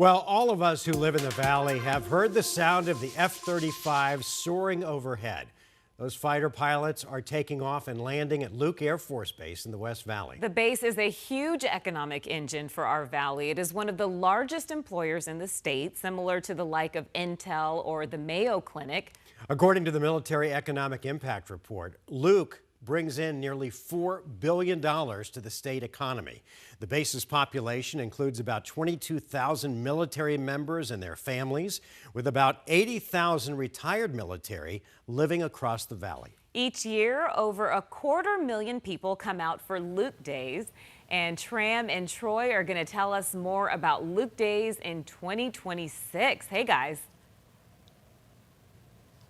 Well, all of us who live in the valley have heard the sound of the F-35 soaring overhead. Those fighter pilots are taking off and landing at Luke Air Force Base in the West Valley. The base is a huge economic engine for our valley. It is one of the largest employers in the state, similar to the like of Intel or the Mayo Clinic. According to the Military Economic Impact Report, Luke brings in nearly $4 billion to the state economy. The base's population includes about 22,000 military members and their families, with about 80,000 retired military living across the valley. Each year, over 250,000 people come out for Luke Days, and Tram and Troy are going to tell us more about Luke Days in 2026. Hey, guys.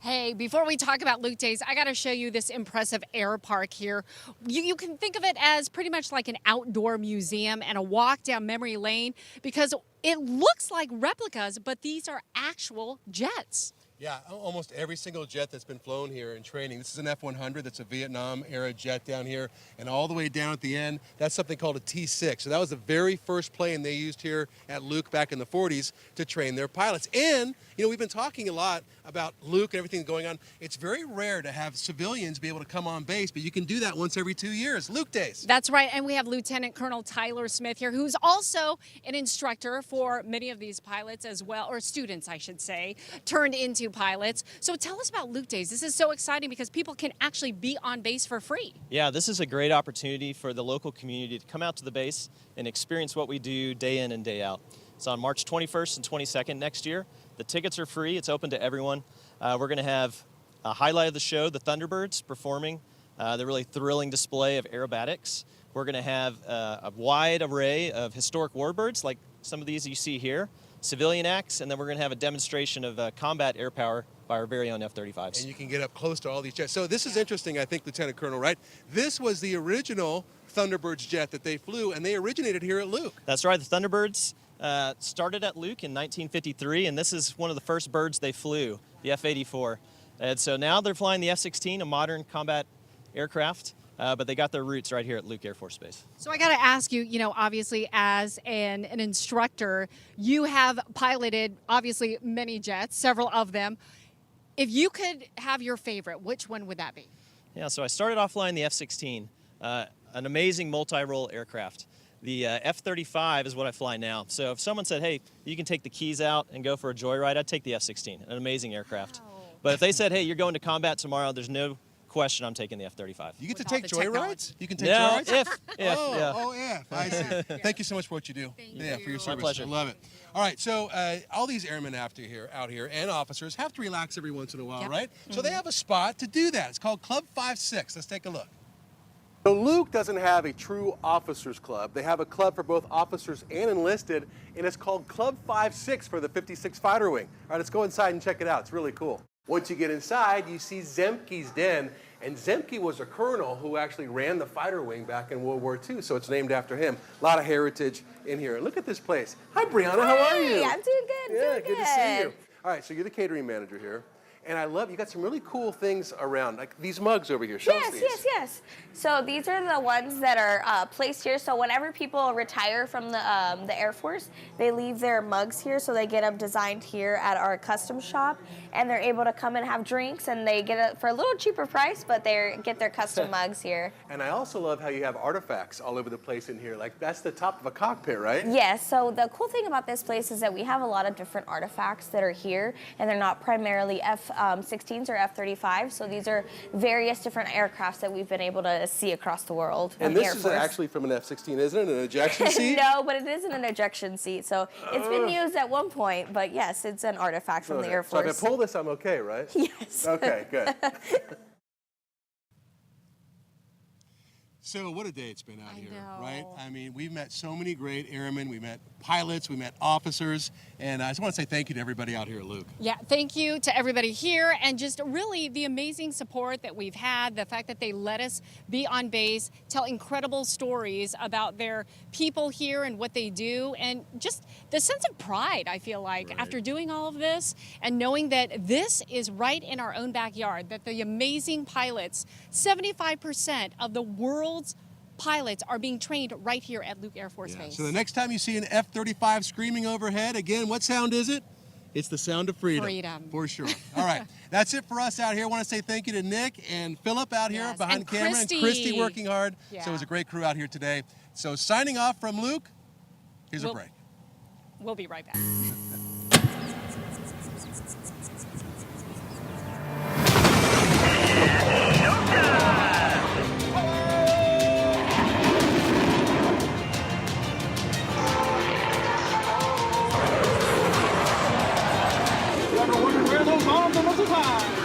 Hey, before we talk about Luke Days, I got to show you this impressive air park here. You can think of it as pretty much like an outdoor museum and a walk down memory lane because it looks like replicas, but these are actual jets. Yeah, almost every single jet that's been flown here in training. This is an F-100. That's a Vietnam-era jet down here. And all the way down at the end, that's something called a T-6. So that was the very first plane they used here at Luke back in the 40s to train their pilots. And, you know, we've been talking a lot about Luke and everything going on. It's very rare to have civilians be able to come on base, but you can do that once every 2 years. Luke Days. That's right. And we have Lieutenant Colonel Tyler Smith here, who's also an instructor for many of these pilots as well, or students, I should say, turned into pilots. So tell us about Luke Days. This is so exciting because people can actually be on base for free. Yeah, this is a great opportunity for the local community to come out to the base and experience what we do day in and day out. It's on March 21st and 22nd next year. The tickets are free. It's open to everyone. We're going to have a highlight of the show, the Thunderbirds, performing the really thrilling display of aerobatics. We're going to have a wide array of historic warbirds like some of these you see here, civilian acts, and then we're going to have a demonstration of combat air power by our very own F-35s. And you can get up close to all these jets. So this is interesting, I think, Lieutenant Colonel, right? This was the original Thunderbirds jet that they flew, and they originated here at Luke. That's right. The Thunderbirds started at Luke in 1953, and this is one of the first birds they flew, the F-84. And so now they're flying the F-16, a modern combat aircraft. But they got their roots right here at Luke Air Force Base. So I got to ask you, obviously as an instructor, you have piloted, obviously, many jets, several of them. If you could have your favorite, which one would that be? Yeah, so I started off flying the F-16, an amazing multi-role aircraft. The F-35 is what I fly now. So if someone said, hey, you can take the keys out and go for a joyride, I'd take the F-16, an amazing aircraft. Wow. But if they said, hey, you're going to combat tomorrow, there's no question I'm taking the F-35. You get to take joyrides? You can take joyrides? If. Yeah. If. I see. Thank you so much for what you do. Thank you. For your service. My pleasure. I love it. All right, so all these airmen out here and officers have to relax every once in a while, right? So they have a spot to do that. It's called Club 5-6. Let's take a look. So Luke doesn't have a true officers club. They have a club for both officers and enlisted, and it's called Club 5-6 for the 56 Fighter Wing. All right, let's go inside and check it out. It's really cool. Once you get inside, you see Zemke's den, and Zemke was a colonel who actually ran the fighter wing back in World War II, so it's named after him. A lot of heritage in here. Look at this place. Hi, Brianna. How are you? I'm doing good. Yeah, good to see you. All right, so you're the catering manager here. And I love, you got some really cool things around, like these mugs over here. Show us these. Yes. So these are the ones that are placed here. So whenever people retire from the Air Force, they leave their mugs here. So they get them designed here at our custom shop, and they're able to come and have drinks, and they get it for a little cheaper price, but they get their custom mugs here. And I also love how you have artifacts all over the place in here. Like that's the top of a cockpit, right? Yes. So the cool thing about this place is that we have a lot of different artifacts that are here, and they're not primarily F-16s or F-35. So these are various different aircrafts that we've been able to see across the world. And this is actually from an F-16, isn't it? An ejection seat? No, but it isn't an ejection seat. So it's been used at one point, but yes, it's an artifact from the Air Force. So if I pull this, I'm okay, right? Yes. Okay, good. So what a day it's been out here, right? I mean, we've met so many great airmen. We met pilots, we met officers, and I just want to say thank you to everybody out here at Luke. Yeah, thank you to everybody here, and just really the amazing support that we've had, the fact that they let us be on base, tell incredible stories about their people here and what they do, and just the sense of pride, I feel like, after doing all of this and knowing that this is right in our own backyard, that the amazing pilots, 75% of the world's pilots are being trained right here at Luke Air Force Base. So the next time you see an F-35 screaming overhead, again, what sound is it? It's the sound of freedom. Freedom. For sure. All right. That's it for us out here. I want to say thank you to Nick and Philip out here Yes, behind and the camera. Christy. And Christy working hard. Yeah. So it was a great crew out here today. So signing off from Luke, here's a break. We'll be right back. Where those arms and muscles high.